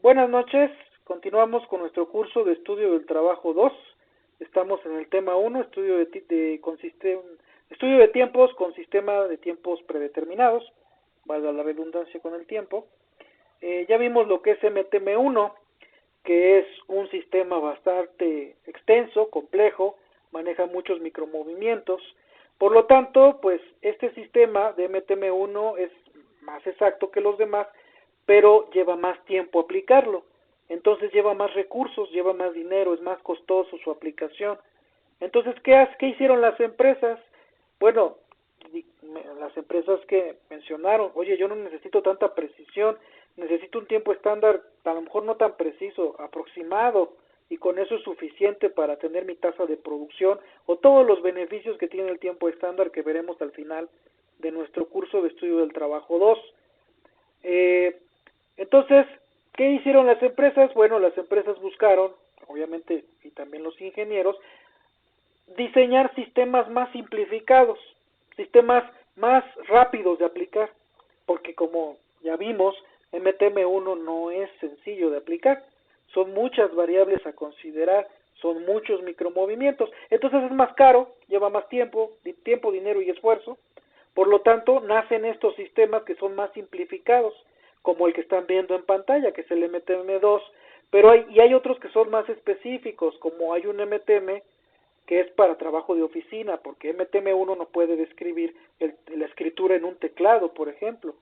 Buenas noches, continuamos con nuestro curso de estudio del trabajo 2. Estamos en el tema 1, estudio de tiempos con sistema de tiempos predeterminados, valga la redundancia con el tiempo. Ya vimos lo que es MTM1, que es un sistema bastante extenso, complejo, maneja muchos micromovimientos. Por lo tanto, pues este sistema de MTM1 es más exacto que los demás, pero lleva más tiempo aplicarlo. Entonces lleva más recursos, lleva más dinero, es más costoso su aplicación. Entonces, ¿qué hicieron las empresas? Bueno, las empresas que mencionaron, oye, yo no necesito tanta precisión, necesito un tiempo estándar, a lo mejor no tan preciso, aproximado, y con eso es suficiente para tener mi tasa de producción o todos los beneficios que tiene el tiempo estándar que veremos al final de nuestro curso de estudio del trabajo 2. Entonces, ¿qué hicieron las empresas? Bueno, las empresas buscaron, obviamente, y también los ingenieros, diseñar sistemas más simplificados, sistemas más rápidos de aplicar, porque como ya vimos, MTM1 no es sencillo de aplicar, son muchas variables a considerar, son muchos micromovimientos, entonces es más caro, lleva más tiempo, dinero y esfuerzo, por lo tanto nacen estos sistemas que son más simplificados, como el que están viendo en pantalla, que es el MTM2, pero hay otros que son más específicos, como hay un MTM que es para trabajo de oficina, porque MTM1 no puede describir la escritura en un teclado, por ejemplo,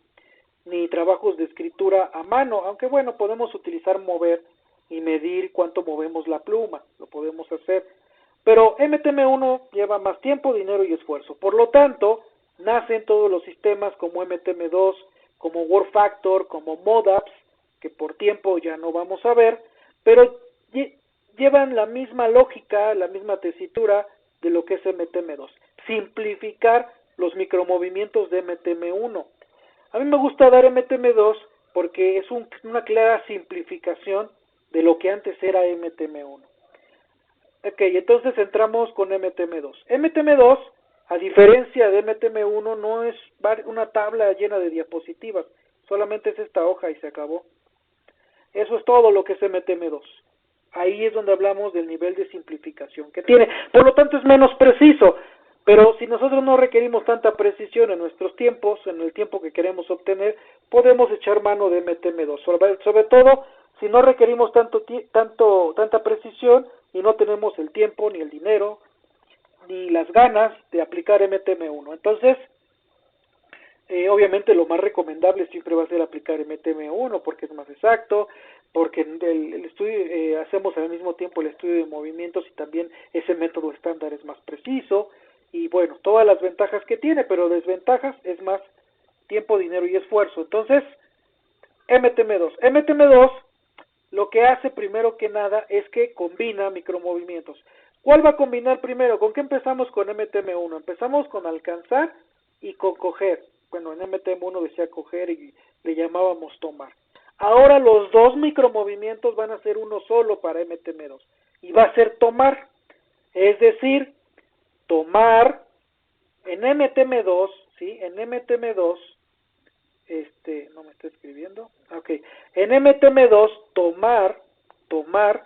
ni trabajos de escritura a mano, aunque bueno, podemos utilizar mover y medir cuánto movemos la pluma, lo podemos hacer, pero MTM1 lleva más tiempo, dinero y esfuerzo, por lo tanto, nacen todos los sistemas como MTM2, como WordFactor, como ModApps, que por tiempo ya no vamos a ver, pero llevan la misma lógica, la misma tesitura de lo que es MTM2. Simplificar los micromovimientos de MTM1. A mí me gusta dar MTM2 porque es una clara simplificación de lo que antes era MTM1. Ok, entonces entramos con MTM2. MTM2, a diferencia de MTM1, no es una tabla llena de diapositivas, solamente es esta hoja y se acabó. Eso es todo lo que es MTM2. Ahí es donde hablamos del nivel de simplificación que tiene. Por lo tanto es menos preciso, pero si nosotros no requerimos tanta precisión en nuestros tiempos, en el tiempo que queremos obtener, podemos echar mano de MTM2. Sobre todo si no requerimos tanta precisión y no tenemos el tiempo, ni el dinero, ni las ganas de aplicar MTM1. Entonces, obviamente lo más recomendable siempre va a ser aplicar MTM1 porque es más exacto, porque el estudio, hacemos al mismo tiempo el estudio de movimientos y también ese método estándar es más preciso y bueno, todas las ventajas que tiene, pero desventajas es más tiempo, dinero y esfuerzo. Entonces, MTM2. MTM2 lo que hace primero que nada es que combina micromovimientos. ¿Cuál va a combinar primero? ¿Con qué empezamos con MTM1? Empezamos con alcanzar y con coger. Bueno, en MTM1 decía coger y le llamábamos tomar. Ahora los dos micromovimientos van a ser uno solo para MTM2 y va a ser tomar. Es decir, tomar en MTM2, ¿sí? En MTM2, no me está escribiendo. Ok, en MTM2 tomar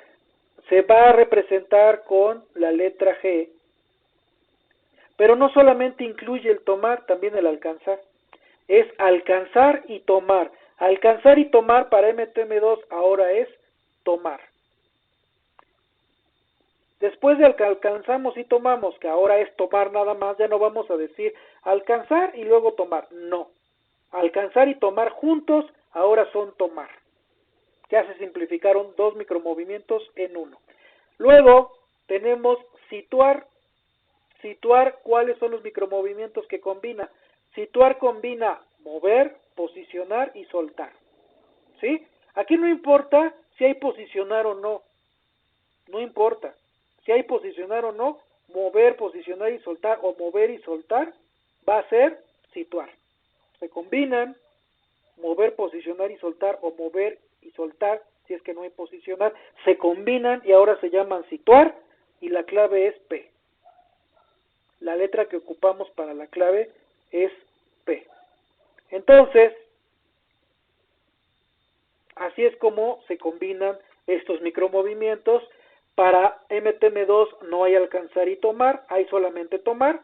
se va a representar con la letra G, pero no solamente incluye el tomar, también el alcanzar. Es alcanzar y tomar. Alcanzar y tomar para MTM2 ahora es tomar. Después de que alcanzamos y tomamos, que ahora es tomar nada más, ya no vamos a decir alcanzar y luego tomar. No. Alcanzar y tomar juntos ahora son tomar. Ya se simplificaron dos micromovimientos en uno. Luego tenemos situar. Situar, ¿cuáles son los micromovimientos que combina? Situar combina mover, posicionar y soltar. ¿Sí? Aquí no importa si hay posicionar o no. No importa. Si hay posicionar o no, mover, posicionar y soltar o mover y soltar va a ser situar. Se combinan mover, posicionar y soltar o mover y soltar, si es que no hay posicionar, se combinan y ahora se llaman situar y la clave es P. La letra que ocupamos para la clave es P. Entonces, Así es como se combinan estos micromovimientos. Para MTM2 no hay alcanzar y tomar, hay solamente tomar,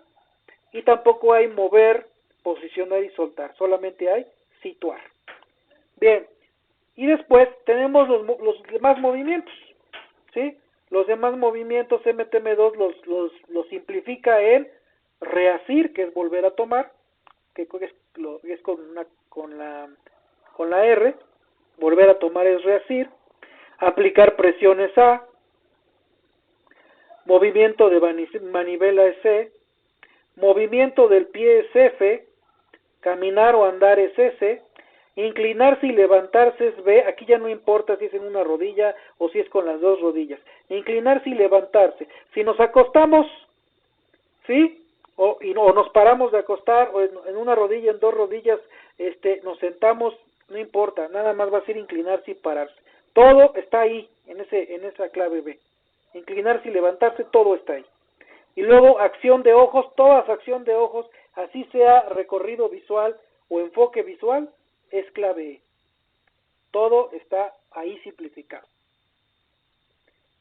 y tampoco hay mover, posicionar y soltar, solamente hay situar. Bien, y después tenemos los demás movimientos, ¿sí? Los demás movimientos MTM2 los simplifica en reasir, que es volver a tomar, que es con la R, volver a tomar es reasir, aplicar presiones A, movimiento de manivela es C, movimiento del pie es F, caminar o andar es S, inclinarse y levantarse es B. Aquí ya no importa si es en una rodilla o si es con las dos rodillas. Inclinarse y levantarse. Si nos acostamos, ¿sí? O nos paramos de acostar, o en una rodilla, en dos rodillas, nos sentamos, no importa, nada más va a ser inclinarse y pararse. Todo está ahí, en esa clave B. Inclinarse y levantarse, todo está ahí. Y luego acción de ojos, toda acción de ojos, así sea recorrido visual o enfoque visual, es clave E. Todo está ahí simplificado.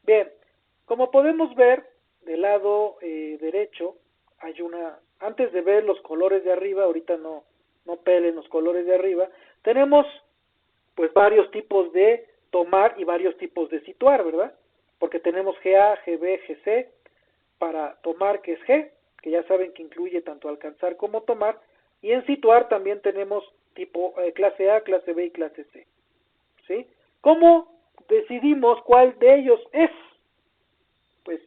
Bien, como podemos ver, del lado derecho hay antes de ver los colores de arriba, ahorita no pelen los colores de arriba, tenemos pues varios tipos de tomar y varios tipos de situar, ¿verdad? Porque tenemos GA, GB, GC, para tomar, que es G, que ya saben que incluye tanto alcanzar como tomar, y en situar también tenemos tipo clase A, clase B y clase C, ¿sí? ¿Cómo decidimos cuál de ellos es? Pues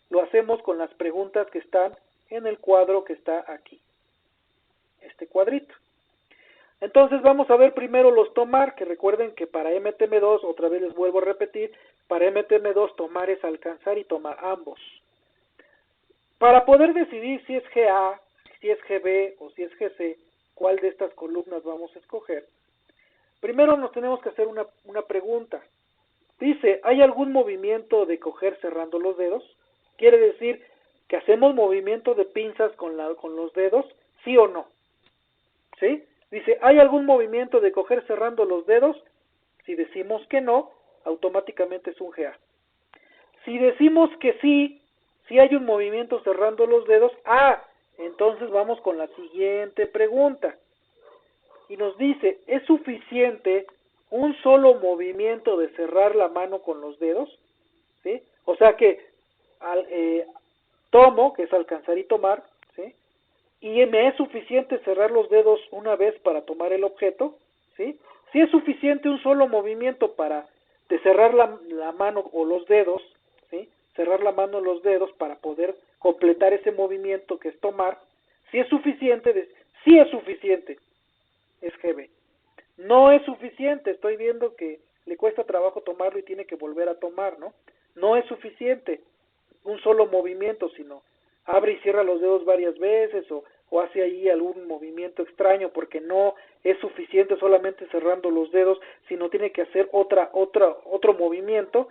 lo hacemos con las preguntas que están en el cuadro que está aquí, este cuadrito. Entonces vamos a ver primero los tomar, que recuerden que para MTM2, otra vez les vuelvo a repetir, para MTM2 tomar es alcanzar y tomar ambos. Para poder decidir si es GA, si es GB o si es GC, cuál de estas columnas vamos a escoger, primero nos tenemos que hacer una pregunta. Dice, ¿hay algún movimiento de coger cerrando los dedos? Quiere decir que hacemos movimiento de pinzas con los dedos, ¿sí o no? ¿Sí? Dice, ¿hay algún movimiento de coger cerrando los dedos? Si decimos que no, automáticamente es un GA. Si decimos que sí, si hay un movimiento cerrando los dedos, entonces vamos con la siguiente pregunta. Y nos dice, ¿es suficiente un solo movimiento de cerrar la mano con los dedos? ¿Sí? O sea que tomo, que es alcanzar y tomar, ¿sí? Y me es suficiente cerrar los dedos una vez para tomar el objeto, ¿sí? Si es suficiente un solo movimiento de cerrar la mano o los dedos, ¿sí? Cerrar la mano o los dedos para poder completar ese movimiento que es tomar. Si es suficiente, sí es suficiente, es GB. No es suficiente, estoy viendo que le cuesta trabajo tomarlo y tiene que volver a tomar, ¿no? No es suficiente un solo movimiento, sino abre y cierra los dedos varias veces o hace ahí algún movimiento extraño, porque no es suficiente solamente cerrando los dedos, sino tiene que hacer otro movimiento,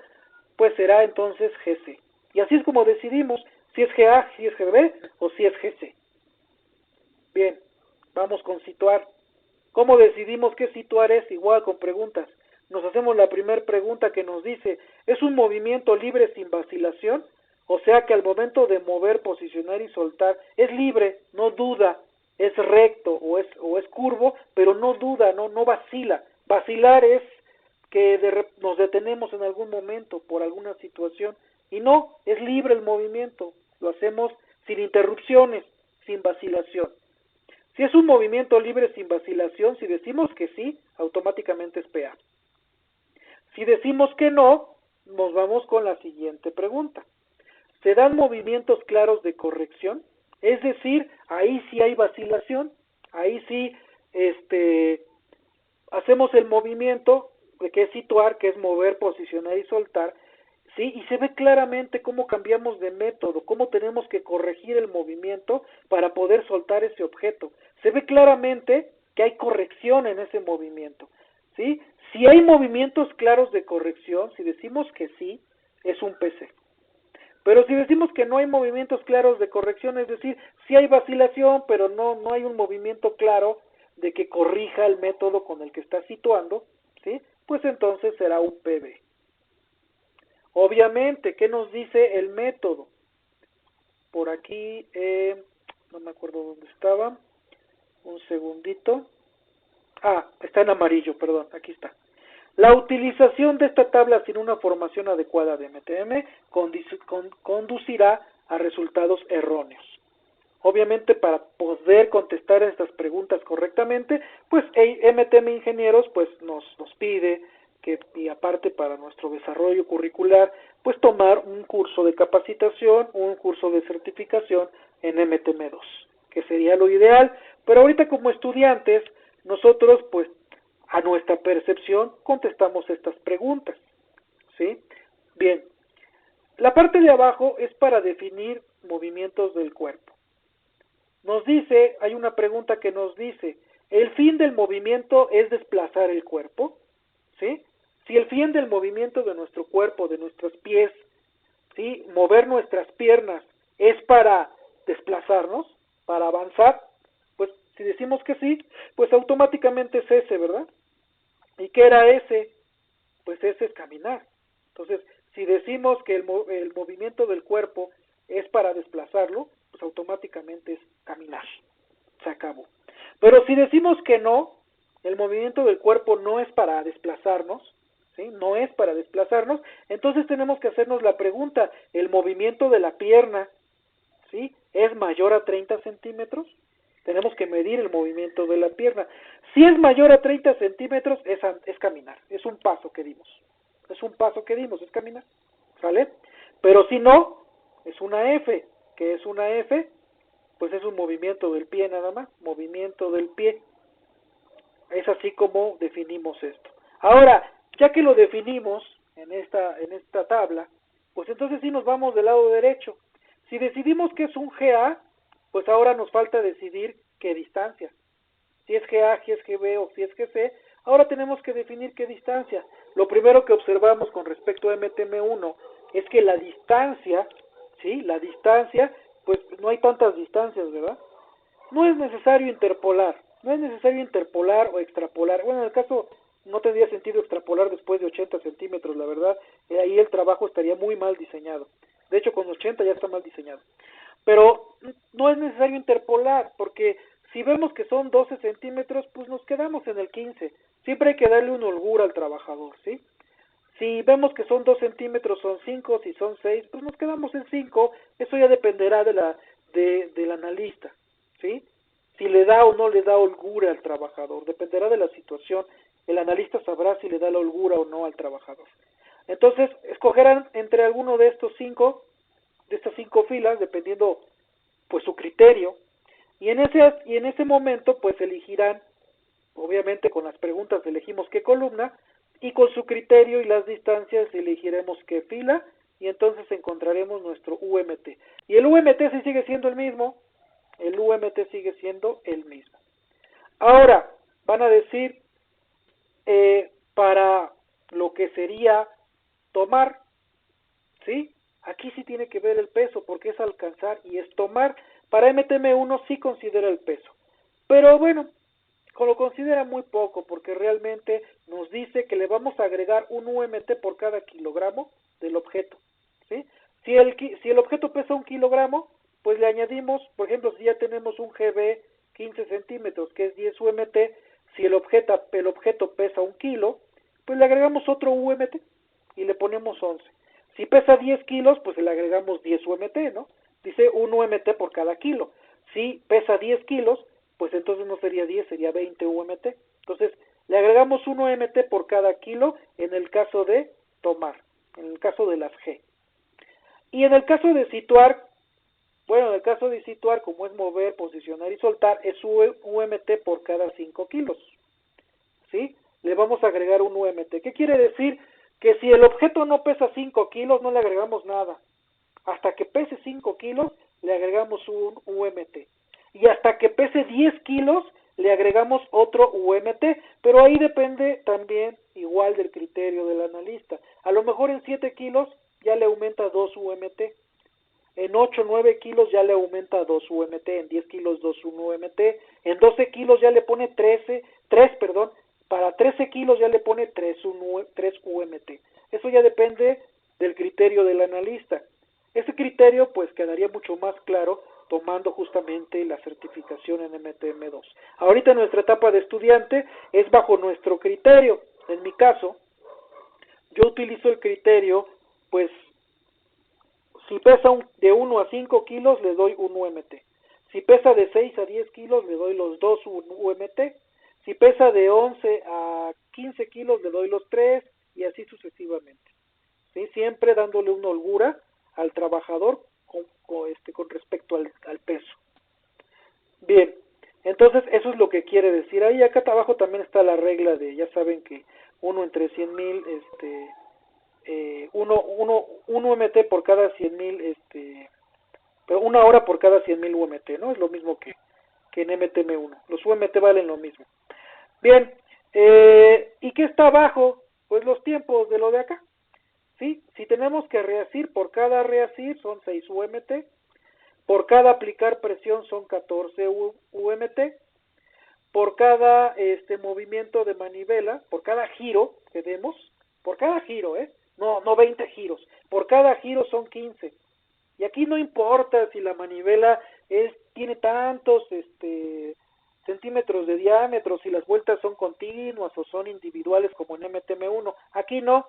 pues será entonces GC. Y así es como decidimos si es GA, si es GB o si es GC. Bien, vamos con situar. ¿Cómo decidimos qué situar es? Igual con preguntas. Nos hacemos la primera pregunta que nos dice, ¿es un movimiento libre sin vacilación? O sea que al momento de mover, posicionar y soltar, es libre, no duda, es recto o es curvo, pero no duda, no vacila. Vacilar es que nos detenemos en algún momento por alguna situación, y no, es libre el movimiento, lo hacemos sin interrupciones, sin vacilación. Si es un movimiento libre sin vacilación, si decimos que sí, automáticamente es PA. Si decimos que no, nos vamos con la siguiente pregunta. ¿Se dan movimientos claros de corrección? Es decir, ahí sí hay vacilación, ahí sí hacemos el movimiento que es situar, que es mover, posicionar y soltar, ¿sí? Y se ve claramente cómo cambiamos de método, cómo tenemos que corregir el movimiento para poder soltar ese objeto. Se ve claramente que hay corrección en ese movimiento, ¿sí? Si hay movimientos claros de corrección, si decimos que sí, es un PC. Pero si decimos que no hay movimientos claros de corrección, es decir, sí hay vacilación, pero no hay un movimiento claro de que corrija el método con el que está situando, ¿sí? pues entonces será un PB. Obviamente, ¿qué nos dice el método? Por aquí, no me acuerdo dónde estaba, un segundito. Está en amarillo, perdón, aquí está. La utilización de esta tabla sin una formación adecuada de MTM conducirá a resultados erróneos. Obviamente, para poder contestar estas preguntas correctamente, pues MTM Ingenieros pues nos pide que, y aparte para nuestro desarrollo curricular, pues tomar un curso de capacitación, un curso de certificación en MTM2, que sería lo ideal, pero ahorita como estudiantes, nosotros pues a nuestra percepción contestamos estas preguntas, ¿sí? Bien, la parte de abajo es para definir movimientos del cuerpo. Nos dice, hay una pregunta que nos dice, ¿el fin del movimiento es desplazar el cuerpo? ¿Sí? Si el fin del movimiento de nuestro cuerpo, de nuestros pies, ¿sí? Mover nuestras piernas es para desplazarnos, para avanzar, pues si decimos que sí, pues automáticamente es ese, ¿verdad? ¿Y qué era ese? Pues ese es caminar. Entonces, si decimos que el movimiento del cuerpo es para desplazarlo, pues automáticamente es caminar. Se acabó. Pero si decimos que no, el movimiento del cuerpo no es para desplazarnos, ¿sí? No es para desplazarnos, entonces tenemos que hacernos la pregunta, ¿el movimiento de la pierna, ¿sí? ¿es mayor a 30 centímetros? Tenemos que medir el movimiento de la pierna. Si es mayor a 30 centímetros, es caminar, es un paso que dimos. Es un paso que dimos, es caminar, ¿sale? Pero si no, es una F. ¿Qué es una F? Pues es un movimiento del pie nada más, movimiento del pie. Es así como definimos esto. Ahora, ya que lo definimos en esta tabla, pues entonces sí nos vamos del lado derecho. Si decidimos que es un GA, pues ahora nos falta decidir qué distancia. Si es GA, si es GB o si es GC, ahora tenemos que definir qué distancia. Lo primero que observamos con respecto a MTM1 es que la distancia, ¿sí? La distancia, pues no hay tantas distancias, ¿verdad? No es necesario interpolar, o extrapolar. Bueno, en el caso no tendría sentido extrapolar después de 80 centímetros, la verdad, ahí el trabajo estaría muy mal diseñado. De hecho, con 80 ya está mal diseñado. Pero no es necesario interpolar, porque si vemos que son 12 centímetros, pues nos quedamos en el 15. Siempre hay que darle una holgura al trabajador, ¿sí? Si vemos que son 2 centímetros, son 5, si son 6, pues nos quedamos en 5. Eso ya dependerá del analista, ¿sí? Si le da o no le da holgura al trabajador, dependerá de la situación. El analista sabrá si le da la holgura o no al trabajador. Entonces, escogerán entre alguno de estas 5 filas, dependiendo pues su criterio, y en ese momento pues elegirán, obviamente con las preguntas elegimos qué columna, y con su criterio y las distancias elegiremos qué fila, y entonces encontraremos nuestro UMT. Y el UMT sí sigue siendo el mismo, Ahora, van a decir, para lo que sería tomar, ¿sí? Aquí sí tiene que ver el peso, porque es alcanzar y es tomar. Para MTM1 sí considera el peso, pero bueno, lo considera muy poco, porque realmente nos dice que le vamos a agregar un UMT por cada kilogramo del objeto, ¿sí? Si el objeto pesa 1 kilogramo, pues le añadimos, por ejemplo, si ya tenemos un GB 15 centímetros, que es 10 UMT, si el objeto pesa 1 kilo, pues le agregamos otro UMT y le ponemos 11. Si pesa 10 kilos, pues le agregamos 10 UMT, ¿no? Dice 1 UMT por cada kilo. Si pesa 10 kilos, pues entonces no sería 10, sería 20 UMT. Entonces, le agregamos 1 UMT por cada kilo en el caso de tomar, en el caso de las G. Y en el caso de situar, como es mover, posicionar y soltar, es UMT por cada 5 kilos. ¿Sí? Le vamos a agregar un UMT. ¿Qué quiere decir? Que si el objeto no pesa 5 kilos, no le agregamos nada. Hasta que pese 5 kilos, le agregamos un UMT. Y hasta que pese 10 kilos, le agregamos otro UMT. Pero ahí depende también igual del criterio del analista. A lo mejor en 7 kilos ya le aumenta 2 UMT. En 8 o 9 kilos ya le aumenta 2 UMT. En 10 kilos 2 UMT. En 12 kilos ya le pone 3 Para 13 kilos ya le pone 3 UMT. Eso ya depende del criterio del analista. Ese criterio pues quedaría mucho más claro tomando justamente la certificación en MTM2. Ahorita nuestra etapa de estudiante es bajo nuestro criterio. En mi caso, yo utilizo el criterio, pues, si pesa de 1 a 5 kilos, le doy un UMT. Si pesa de 6 a 10 kilos, le doy los 2 UMT. Si pesa de 11 a 15 kilos, le doy los 3 y así sucesivamente. ¿Sí? Siempre dándole una holgura al trabajador con respecto al peso. Bien, entonces eso es lo que quiere decir ahí. Acá abajo también está la regla de, ya saben que 1 entre 100,000, 1 UMT por cada 100,000, pero 1 hora por cada 100,000 UMT, ¿no? Es lo mismo que en MTM1. Los UMT valen lo mismo. Bien, ¿y qué está abajo? Pues los tiempos de lo de acá. ¿Sí? Si tenemos que reasir, por cada reasir son 6 UMT, por cada aplicar presión son 14 UMT, por cada movimiento de manivela, por cada giro que demos, por cada giro, no 20 giros, por cada giro son 15. Y aquí no importa si la manivela tiene tantos centímetros de diámetro, si las vueltas son continuas o son individuales como en MTM1. Aquí no.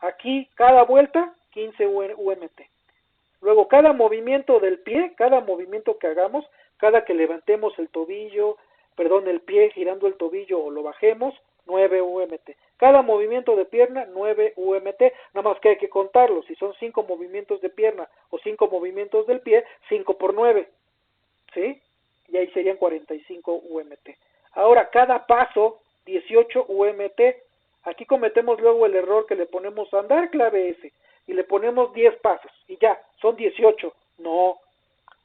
Aquí cada vuelta 15 UMT. Luego cada movimiento del pie, cada movimiento que hagamos, cada que levantemos el pie girando el tobillo o lo bajemos, 9 UMT. Cada movimiento de pierna, 9 UMT. Nada más que hay que contarlo. Si son 5 movimientos de pierna o 5 movimientos del pie, 5 por 9. ¿Sí? Y ahí serían 45 UMT. Ahora, cada paso, 18 UMT. Aquí cometemos luego el error que le ponemos a andar clave S y le ponemos 10 pasos y ya, son 18. No,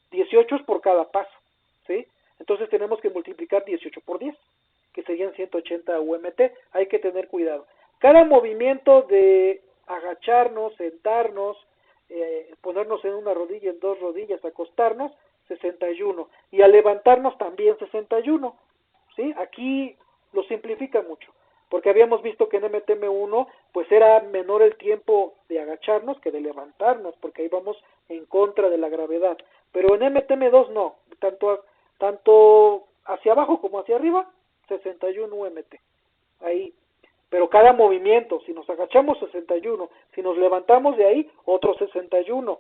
18 es por cada paso, ¿sí? Entonces tenemos que multiplicar 18 por 10, que serían 180 UMT. Hay que tener cuidado. Cada movimiento de agacharnos, sentarnos, ponernos en una rodilla, en dos rodillas, acostarnos, 61. Y al levantarnos también 61, ¿sí? Aquí lo simplifica mucho, porque habíamos visto que en MTM1 pues era menor el tiempo de agacharnos que de levantarnos, porque ahí vamos en contra de la gravedad. Pero en MTM2 no, tanto hacia abajo como hacia arriba, 61 UMT. Ahí. Pero cada movimiento, si nos agachamos 61, si nos levantamos de ahí, otro 61,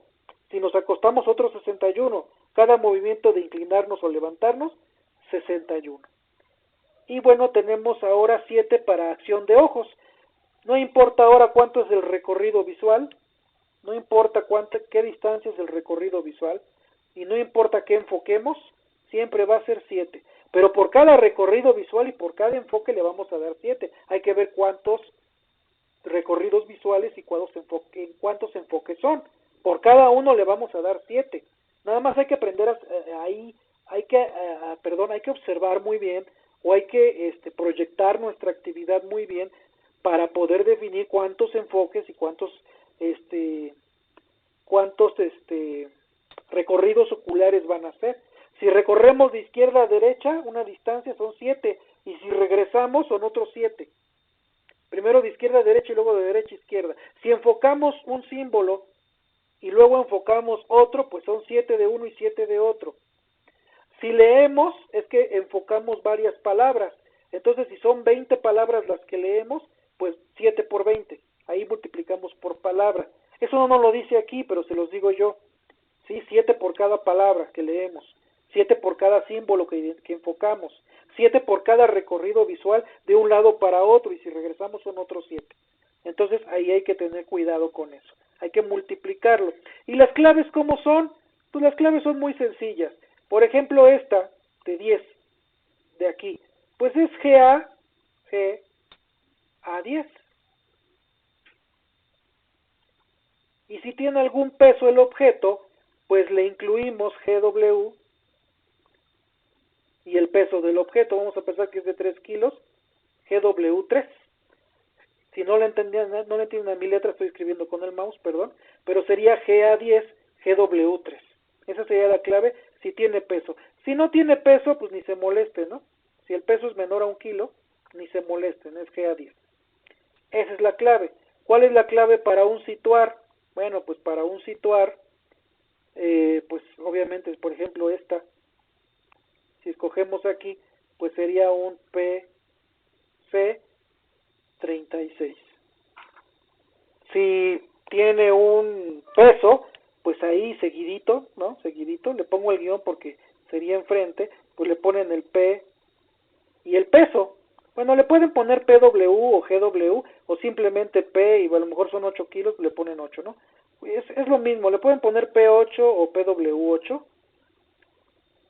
si nos acostamos otro 61, cada movimiento de inclinarnos o levantarnos, 61. Y bueno, tenemos ahora 7 para acción de ojos. No importa ahora cuánto es el recorrido visual, no importa qué distancia es el recorrido visual, y no importa qué enfoquemos, siempre va a ser 7. Pero por cada recorrido visual y por cada enfoque le vamos a dar 7. Hay que ver cuántos recorridos visuales y cuántos enfoques son. Por cada uno le vamos a dar 7. Nada más hay que aprender hay que observar muy bien, o hay que proyectar nuestra actividad muy bien para poder definir cuántos enfoques y cuántos recorridos oculares van a ser. Si recorremos de izquierda a derecha una distancia son 7, y si regresamos son otros 7. Primero de izquierda a derecha y luego de derecha a izquierda. Si enfocamos un símbolo y luego enfocamos otro, pues son 7 de uno y 7 de otro. Si leemos, es que enfocamos varias palabras. Entonces, si son 20 palabras las que leemos, pues 7 por 20. Ahí multiplicamos por palabra. Eso no nos lo dice aquí, pero se los digo yo. ¿Sí? 7 por cada palabra que leemos. 7 por cada símbolo que enfocamos. 7 por cada recorrido visual de un lado para otro. Y si regresamos son otros 7. Entonces, ahí hay que tener cuidado con eso. Hay que multiplicarlo. ¿Y las claves cómo son? Pues las claves son muy sencillas. Por ejemplo, esta de 10, de aquí, pues es GA 10. Y si tiene algún peso el objeto, pues le incluimos GW y el peso del objeto. Vamos a pensar que es de 3 kilos, GW3. Si no le entienden a mi letra, estoy escribiendo con el mouse, perdón, pero sería GA10, GW3. Esa sería la clave si tiene peso. Si no tiene peso, pues ni se moleste, ¿no? Si el peso es menor a 1 kilo, ni se molesten, es GA10. Esa es la clave. ¿Cuál es la clave para un situar? Bueno, pues para un situar, pues obviamente, por ejemplo, esta, si escogemos aquí, pues sería un PC36. Si tiene un peso, pues ahí seguidito, ¿no? Seguidito, le pongo el guión porque sería enfrente, pues le ponen el P y el peso. Bueno, le pueden poner PW o GW o simplemente P y a lo mejor son 8 kilos, le ponen 8, ¿no? Es lo mismo, le pueden poner P8 o PW8,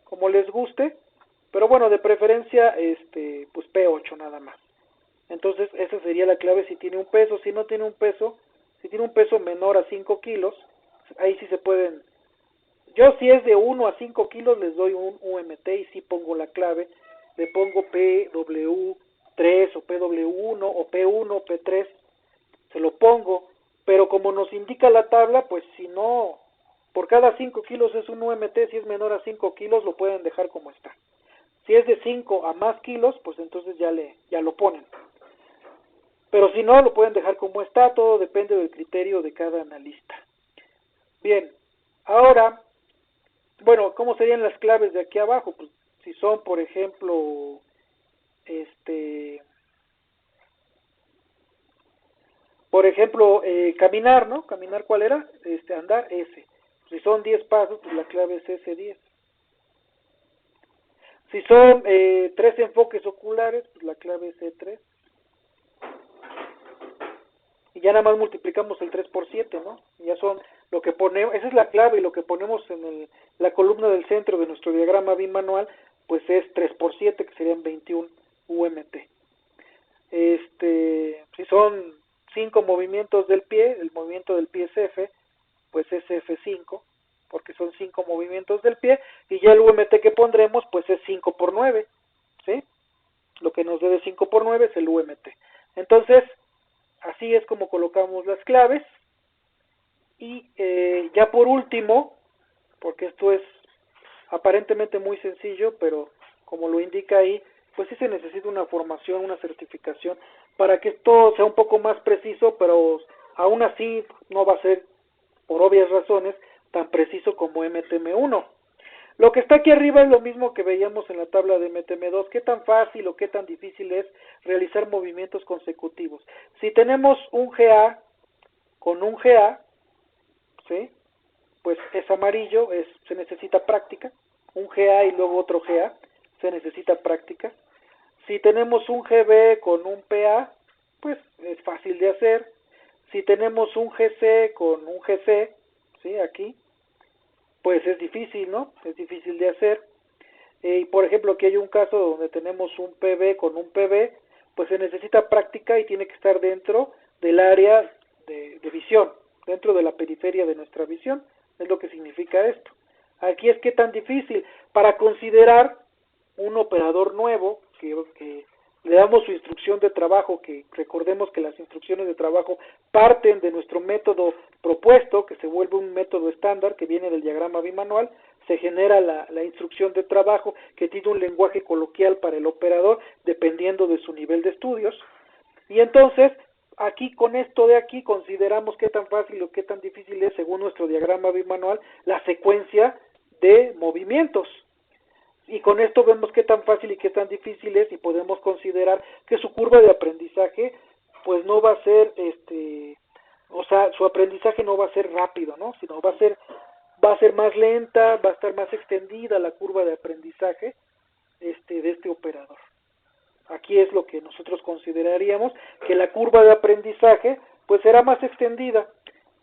como les guste, pero bueno, de preferencia, pues P8 nada más. Entonces, esa sería la clave si tiene un peso. Si no tiene un peso, si tiene un peso menor a 5 kilos, ahí sí se pueden. Yo si es de 1 a 5 kilos les doy un UMT y sí pongo la clave. Le pongo PW3 o PW1 o P1, P3, se lo pongo. Pero como nos indica la tabla, pues si no, por cada 5 kilos es un UMT, si es menor a 5 kilos lo pueden dejar como está. Si es de 5 a más kilos, pues entonces ya lo ponen. Pero si no, lo pueden dejar como está, todo depende del criterio de cada analista. Bien, ahora, bueno, ¿cómo serían las claves de aquí abajo? Pues si son, por ejemplo, caminar, ¿no? Caminar, ¿cuál era? Andar, S. Si son 10 pasos, pues la clave es S10. Si son 3 enfoques oculares, pues la clave es E3. Y ya nada más multiplicamos el 3 por 7, ¿no? Ya son lo que ponemos, esa es la clave, y lo que ponemos en la columna del centro de nuestro diagrama bimanual, pues es 3 por 7, que serían 21 UMT. Si son 5 movimientos del pie, el movimiento del pie es F, pues es F5, porque son 5 movimientos del pie, y ya el UMT que pondremos, pues es 5 por 9, ¿sí? Lo que nos dé de 5 por 9 es el UMT. Entonces, así es como colocamos las claves. Y ya por último, porque esto es aparentemente muy sencillo, pero como lo indica ahí, pues sí se necesita una formación, una certificación, para que esto sea un poco más preciso, pero aún así no va a ser, por obvias razones, tan preciso como MTM1. Lo que está aquí arriba es lo mismo que veíamos en la tabla de MTM2, qué tan fácil o qué tan difícil es realizar movimientos consecutivos. Si tenemos un GA con un GA, ¿sí? Pues es amarillo, se necesita práctica, un GA y luego otro GA, se necesita práctica. Si tenemos un GB con un PA, pues es fácil de hacer. Si tenemos un GC con un GC, ¿sí? Aquí, pues es difícil, ¿no? Es difícil de hacer. Y por ejemplo, aquí hay un caso donde tenemos un PB con un PB, pues se necesita práctica y tiene que estar dentro del área de visión, dentro de la periferia de nuestra visión, es lo que significa esto. Aquí es que tan difícil, para considerar un operador nuevo, que le damos su instrucción de trabajo, que recordemos que las instrucciones de trabajo parten de nuestro método propuesto, que se vuelve un método estándar que viene del diagrama bimanual, se genera la instrucción de trabajo que tiene un lenguaje coloquial para el operador dependiendo de su nivel de estudios, y entonces aquí con esto de aquí consideramos qué tan fácil o qué tan difícil es, según nuestro diagrama bimanual, la secuencia de movimientos. Y con esto vemos qué tan fácil y qué tan difícil es, y podemos considerar que su curva de aprendizaje pues no va a ser o sea, su aprendizaje no va a ser rápido, ¿no? Sino va a ser más lenta, va a estar más extendida la curva de aprendizaje de este operador. Aquí es lo que nosotros consideraríamos que la curva de aprendizaje pues será más extendida,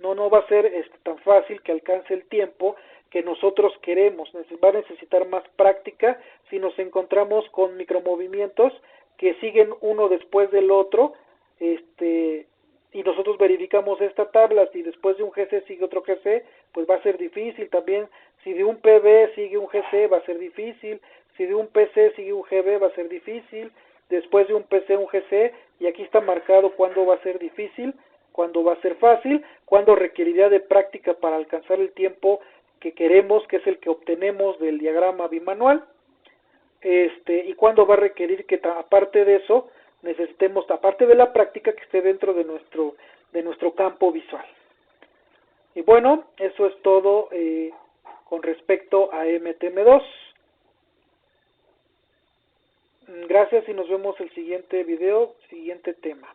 no va a ser tan fácil que alcance el tiempo que nosotros queremos, va a necesitar más práctica si nos encontramos con micromovimientos que siguen uno después del otro, y nosotros verificamos esta tabla, si después de un GC sigue otro GC, pues va a ser difícil también, si de un PB sigue un GC va a ser difícil, si de un PC sigue un GB va a ser difícil, después de un PC un GC, y aquí está marcado cuándo va a ser difícil, cuándo va a ser fácil, cuándo requeriría de práctica para alcanzar el tiempo que queremos, que es el que obtenemos del diagrama bimanual, y cuándo va a requerir que aparte de eso necesitemos, aparte de la práctica, que esté dentro de nuestro campo visual. Y bueno, eso es todo con respecto a MTM2. Gracias y nos vemos el siguiente video, siguiente tema.